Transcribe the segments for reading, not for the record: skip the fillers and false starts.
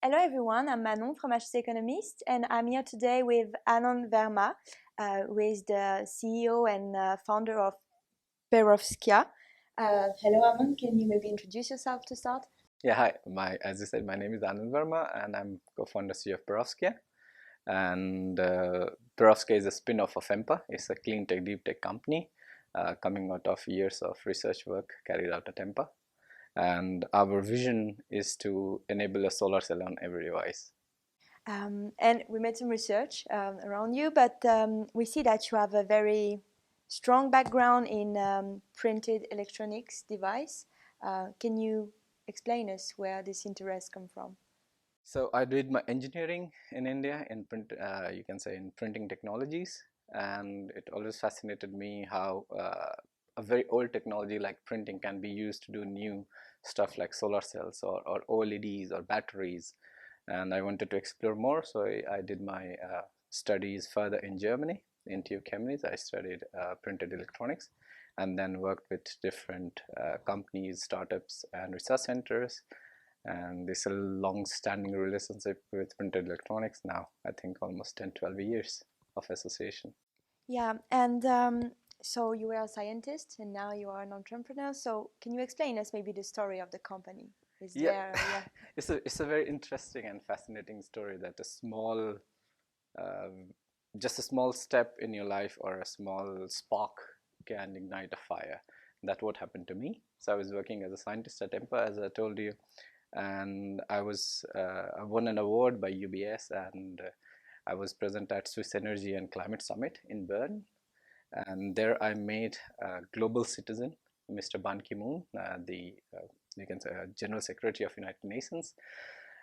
Hello everyone, I'm Manon from HC Economist, and I'm here today with Anand Verma, who is the CEO and founder of Perovskia. Hello Anand, can you maybe introduce yourself to start? Yeah, hi. As you said, my name is Anand Verma, and I'm co-founder CEO of Perovskia. And Perovskia is a spin-off of EMPA. It's a clean tech, deep tech company coming out of years of research work carried out at EMPA. And our vision is to enable a solar cell on every device. And we made some research around you, but we see that you have a very strong background in printed electronics device. Can you explain us where this interest come from? So I did my engineering in India in print, you can say in printing technologies, and it always fascinated me how a very old technology like printing can be used to do new stuff like solar cells or OLEDs or batteries. And I wanted to explore more, so I did my studies further in Germany, in TU Chemnitz. I studied printed electronics and then worked with different companies, startups, and research centers. And this is a long-standing relationship with printed electronics now, I think almost 10-12 years of association. Yeah, and so you were a scientist and now you are an entrepreneur. So can you explain us maybe the story of the company? Is Yeah, there, yeah. it's a very interesting and fascinating story that a small, um, just a small step in your life or a small spark can ignite a fire. That's what happened to me. So I was working as a scientist at EMPA, as I told you, and I won an award by UBS, and I was present at Swiss Energy and Climate Summit in Bern, and there I met a global citizen, Mr. Ban Ki-moon, the you can say General Secretary of United Nations,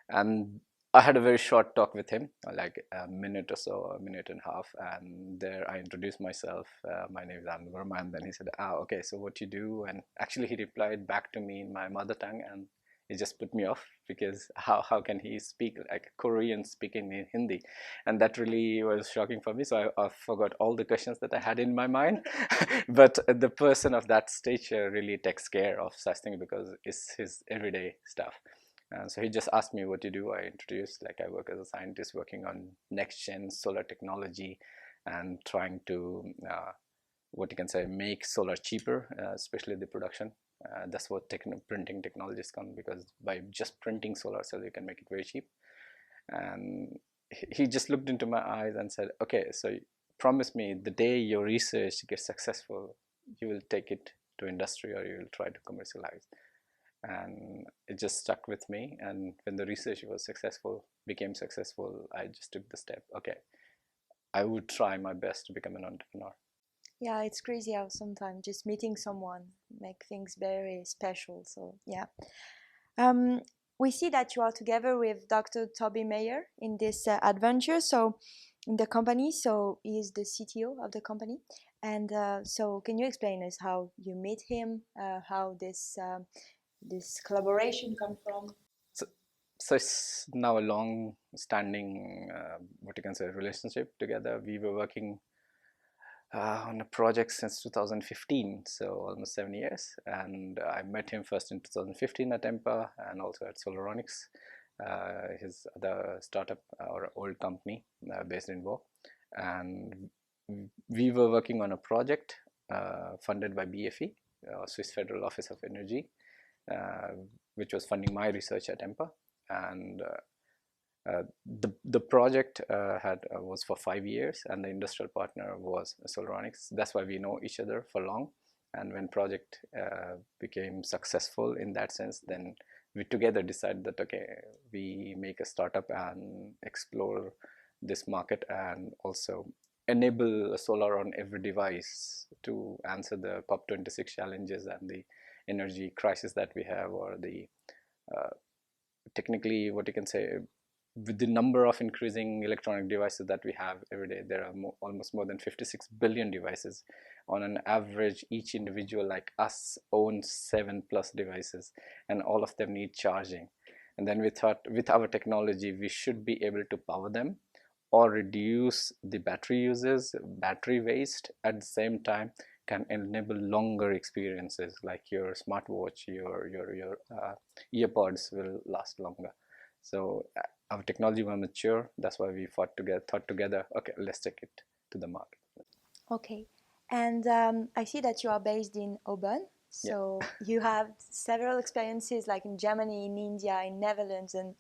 and I had a very short talk with him, like a minute or so, a minute and a half, and there I introduced myself. My name is Anand Verma, and then he said, "Ah, okay, so what you do?" And actually, he replied back to me in my mother tongue, and it just put me off because how can he speak like a Korean speaking in Hindi, and that really was shocking for me. So I forgot all the questions that I had in my mind, but the person of that stature really takes care of such things because it's his everyday stuff. So he just asked me what to do. I introduced, like, I work as a scientist working on next gen solar technology and trying to what you can say make solar cheaper, especially the production. That's what printing technologies come, because by just printing solar cell you can make it very cheap. And he just looked into my eyes and said, okay, so promise me the day your research gets successful, you will take it to industry or you will try to commercialize. And it just stuck with me, and when the research was successful, became successful, I just took the step, okay, I would try my best to become an entrepreneur. Yeah, it's crazy how sometimes just meeting someone make things very special. So yeah. Um, we see that you are together with Dr. Toby Mayer in this adventure. So in the company, so he is the CTO of the company. And so can you explain us how you meet him, how this collaboration come from? So, so it's now a long standing what you can say relationship together. We were working on a project since 2015, so almost 7 years. And I met him first in 2015 at EMPA and also at Solaronics, his other startup or old company based in Vaud. And we were working on a project funded by BFE, Swiss Federal Office of Energy, uh, which was funding my research at EMPA. And the project was for 5 years, and the industrial partner was Solaronics. That's why we know each other for long. And when project became successful in that sense, then we together decided that okay, we make a startup and explore this market and also enable solar on every device to answer the COP26 challenges and the energy crisis that we have, or the uh, technically what you can say, with the number of increasing electronic devices that we have every day. There are almost more than 56 billion devices. On an average, each individual like us owns 7+ devices, and all of them need charging. And then we thought with our technology we should be able to power them or reduce the battery uses, battery waste, at the same time can enable longer experiences, like your smartwatch, your earpods will last longer. So our technology was mature. That's why we thought together, okay, let's take it to the market. Okay. And I see that you are based in Auburn. Yeah. So you have several experiences like in Germany, in India, in Netherlands, and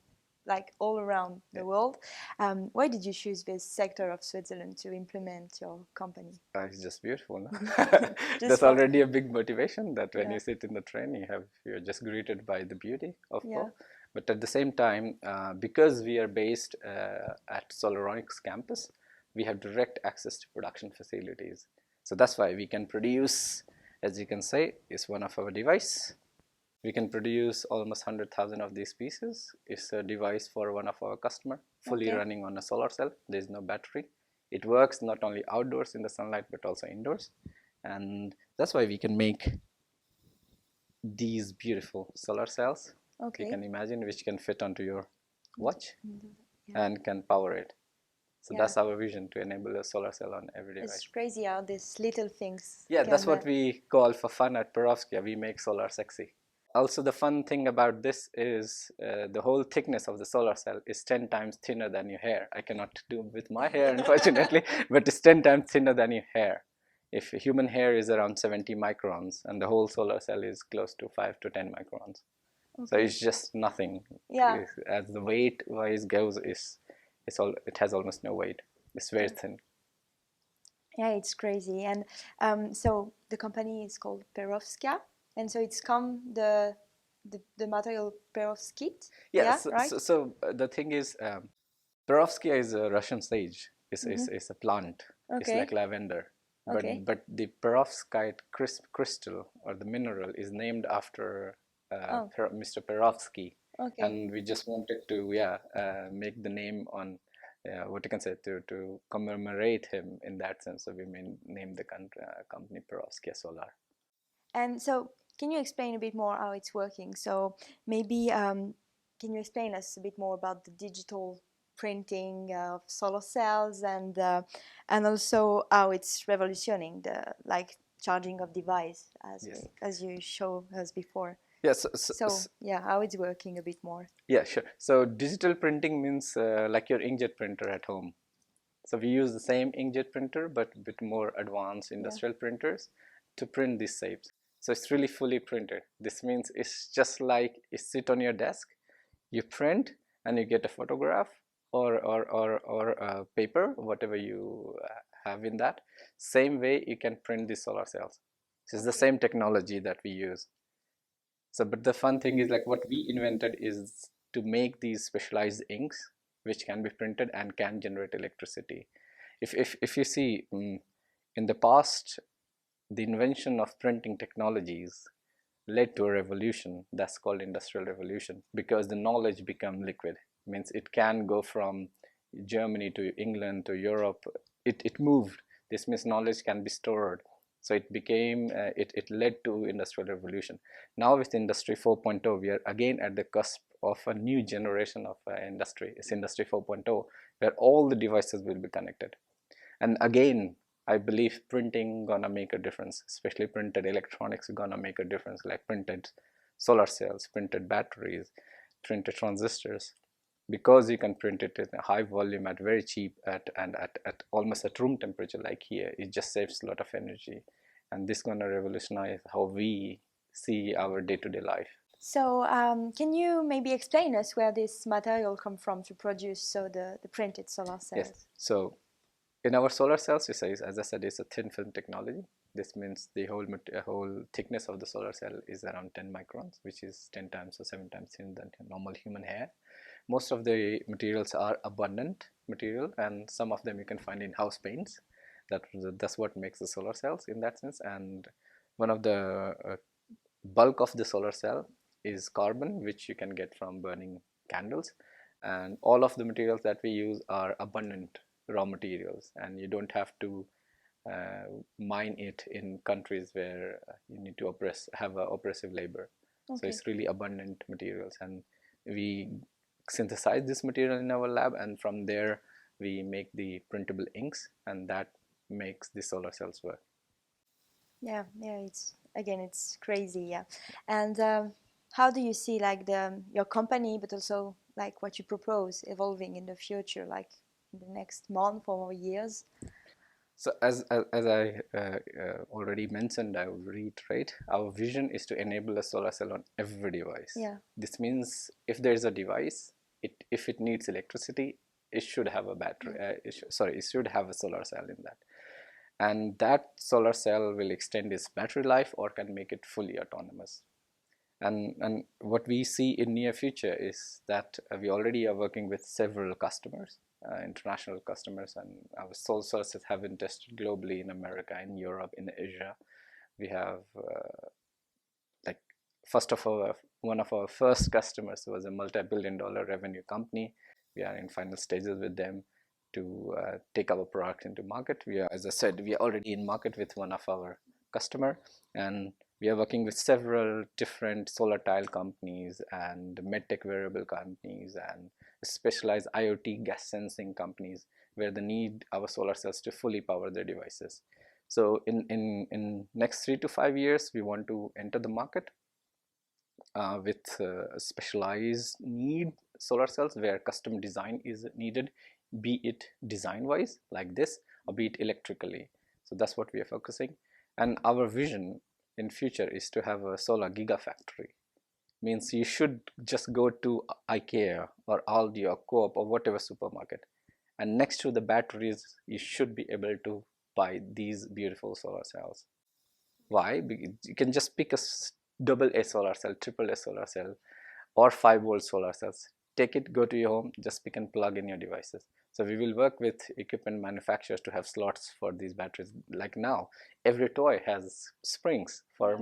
like all around the world. Why did you choose this sector of Switzerland to implement your company? It's just beautiful, no? Just That's for, already a big motivation that when yeah, you sit in the train, you're just greeted by the beauty of yeah, Pearl. But at the same time, because we are based at Solaronics campus, we have direct access to production facilities. So that's why we can produce, as you can say, is one of our device. We can produce almost 100,000 of these pieces. It's a device for one of our customer, fully okay, running on a solar cell. There's no battery. It works not only outdoors in the sunlight, but also indoors. And that's why we can make these beautiful solar cells. You okay. can imagine, which can fit onto your watch Yeah, and can power it. So yeah. that's our vision, to enable a solar cell on every It's device. crazy how these little things Yeah, that's can. what we call for fun at Perovskia. We make solar sexy. Also, the fun thing about this is the whole thickness of the solar cell is 10 times thinner than your hair. I cannot do with my hair, unfortunately, but it's 10 times thinner than your hair. If human hair is around 70 microns, and the whole solar cell is close to 5 to 10 microns. So Okay. it's just nothing. Yeah. As the weight wise goes, it has almost no weight. It's very thin. Yeah, it's crazy. And so the company is called Perovskia, and so it's come the material Perovskite. Yeah, Yes. right. The thing is, Perovskia is a Russian sage. Mm-hmm. It's a plant. It's like Okay. lavender. Okay. But the Perovskite crystal or the mineral is named after Oh. Mr. Perovsky, Okay. and we just wanted to make the name on what you can say, to commemorate him in that sense. So we named the company Perovskia Solar. And so, can you explain a bit more how it's working? So maybe can you explain us a bit more about the digital printing of solar cells and also how it's revolutioning the like charging of device Yes. as you showed us before. Yes. So yeah, how it's working a bit more. Yeah, sure. So digital printing means like your inkjet printer at home. So we use the same inkjet printer, but a bit more advanced Yeah. industrial printers to print these shapes. So it's really fully printed. This means it's just like you sit on your desk, you print, and you get a photograph or a paper, whatever you have in that. Same way you can print these solar cells. So it's the same technology that we use. So, but the fun thing is, like, what we invented is to make these specialized inks which can be printed and can generate electricity. If you see, in the past, the invention of printing technologies led to a revolution that's called industrial revolution, because the knowledge become liquid. Means it can go from Germany to England to Europe. It moved. This means knowledge can be stored. So it became it led to industrial revolution. Now with industry 4.0, we are again at the cusp of a new generation of industry. It's industry 4.0, where all the devices will be connected. And again, I believe printing gonna make a difference, especially printed electronics gonna make a difference, like printed solar cells, printed batteries, printed transistors, because you can print it in a high volume at very cheap at almost at room temperature like here. It just saves a lot of energy, and this gonna revolutionize how we see our day-to-day life. So can you maybe explain us where this material come from to produce the printed solar cells? Yes. So in our solar cells, as I said, it's a thin film technology. This means the whole thickness of the solar cell is around 10 microns, which is 10 times or 7 times thinner than normal human hair. Most of the materials are abundant material, and some of them you can find in house paints. That's what makes the solar cells in that sense. And one of the bulk of the solar cell is carbon, which you can get from burning candles. And all of the materials that we use are abundant raw materials, and you don't have to mine it in countries where you need to have a oppressive labor. So Okay. it's really abundant materials, and we synthesize this material in our lab, and from there we make the printable inks, and that makes the solar cells work. Yeah, it's crazy, yeah. And how do you see like your company, but also like what you propose evolving in the future, like in the next month or years? So as I already mentioned, I will reiterate, our vision is to enable a solar cell on every device. Yeah. This means if there is a device, if it needs electricity, it should have a battery. It should have a solar cell in that, and that solar cell will extend its battery life or can make it fully autonomous. And what we see in near future is that we already are working with several customers, international customers, and our solar sources have been tested globally in America, in Europe, in Asia. We have like first of all, one of our first customers was a multi-billion-dollar revenue company. We are in final stages with them to take our product into market. We are, as I said, we are already in market with one of our customer, and we are working with several different solar tile companies and medtech wearable companies and specialized IoT gas sensing companies where they need our solar cells to fully power their devices. So in next 3 to 5 years, we want to enter the market with specialized need solar cells where custom design is needed, be it design wise like this or be it electrically. So that's what we are focusing. And our vision in future is to have a solar gigafactory. Means you should just go to IKEA or Aldi or Coop or whatever supermarket, and next to the batteries you should be able to buy these beautiful solar cells. Why? You can just pick a double A solar cell, triple A solar cell, or 5-volt solar cells. Take it, go to your home, just pick and plug in your devices. So we will work with equipment manufacturers to have slots for these batteries. Like now, every toy has springs for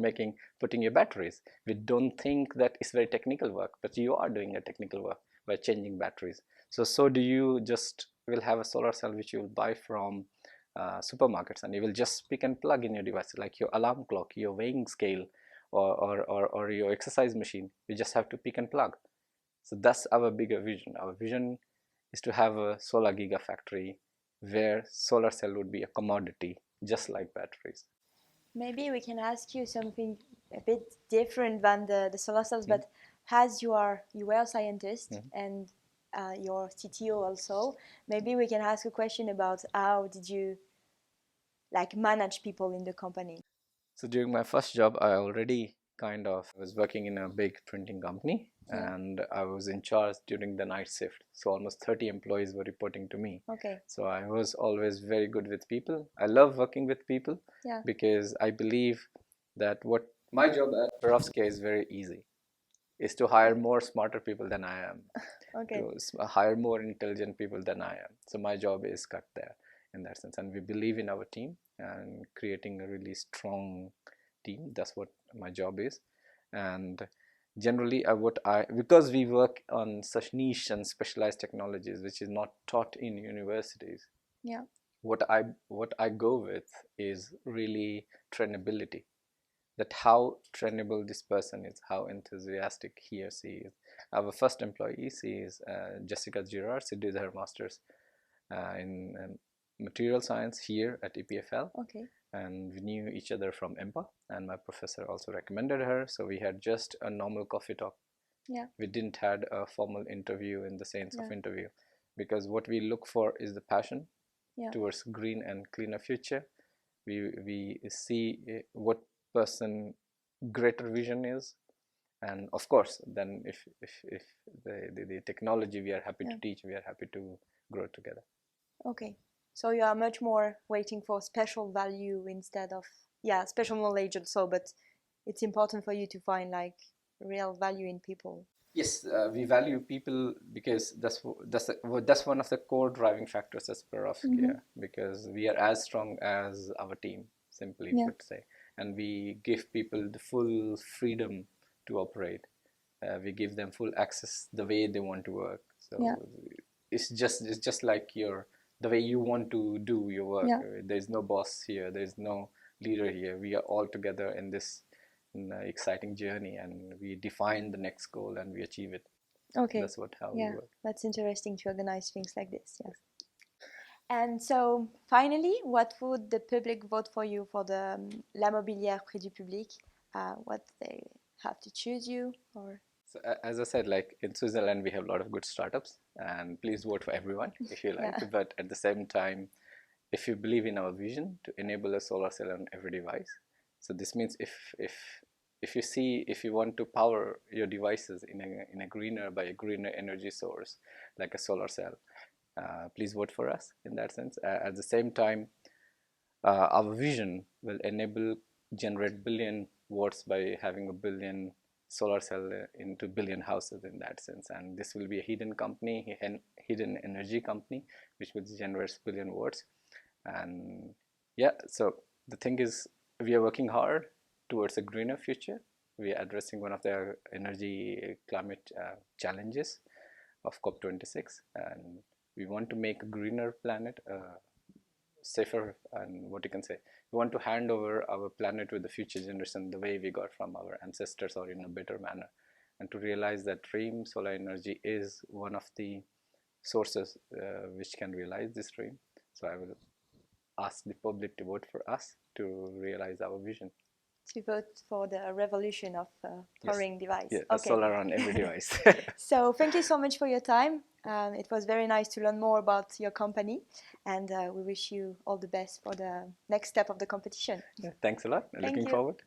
putting your batteries. We don't think that it's very technical work, but you are doing a technical work by changing batteries. So do you just will have a solar cell which you will buy from supermarkets, and you will just pick and plug in your device, like your alarm clock, your weighing scale, or your exercise machine. You just have to pick and plug. So that's our bigger vision. Our vision is to have a solar gigafactory where solar cell would be a commodity, just like batteries. Maybe we can ask you something a bit different than the solar cells, but as you were a scientist and your CTO also, maybe we can ask a question about how did you like manage people in the company? So during my first job, I already kind of was working in a big printing company, and I was in charge during the night shift. So almost 30 employees were reporting to me. Okay. So I was always very good with people. I love working with people because I believe that what my job at Perovskia is very easy, is to hire more smarter people than I am, to hire more intelligent people than I am. So my job is cut there in that sense. And we believe in our team and creating a really strong team. That's what my job is. And generally because we work on such niche and specialized technologies which is not taught in universities, what I go with is really trainability, that how trainable this person is, how enthusiastic he or she is. Our first employee, she is Jessica Girard. She did her master's in material science here at EPFL. Okay. And we knew each other from EMPA, and my professor also recommended her. So we had just a normal coffee talk. We didn't had a formal interview in the sense of interview, because what we look for is the passion towards green and cleaner future. We see what person greater vision is, and of course then if the technology we are happy to teach, we are happy to grow together. Okay, so you are much more waiting for special value instead of special knowledge also, but it's important for you to find like real value in people. Yes, we value people because that's one of the core driving factors as Perovskia, because we are as strong as our team, simply put say, and we give people the full freedom to operate. We give them full access the way they want to work. So it's just like the way you want to do your work. There's no boss here. There's no leader here. We are all together in this exciting journey, and we define the next goal and we achieve it. Okay. That's how we work. That's interesting to organize things like this. Yes. And so finally, what would the public vote for you for the La Mobilière Prix du Public? What they have to choose you or? So as I said, like in Switzerland, we have a lot of good startups, and please vote for everyone if you like. Yeah. But at the same time, if you believe in our vision to enable a solar cell on every device, so this means if you want to power your devices in a greener by a greener energy source like a solar cell, please vote for us in that sense. At the same time, our vision will enable generate billion watts by having a billion solar cell into billion houses in that sense, and this will be a hidden company, hidden energy company, which will generate billion watts. And yeah, so the thing is, we are working hard towards a greener future. We are addressing one of the energy climate challenges of COP26, and we want to make a greener planet, safer, and what you can say, we want to hand over our planet with the future generation the way we got from our ancestors, or in a better manner, and to realize that dream solar energy is one of the sources which can realize this dream. So I will ask the public to vote for us to realize our vision. To vote for the revolution of powering device. Yeah, Okay. solar on every device. So thank you so much for your time. It was very nice to learn more about your company, and we wish you all the best for the next step of the competition. Yeah, thanks a lot. Thank Looking you. forward.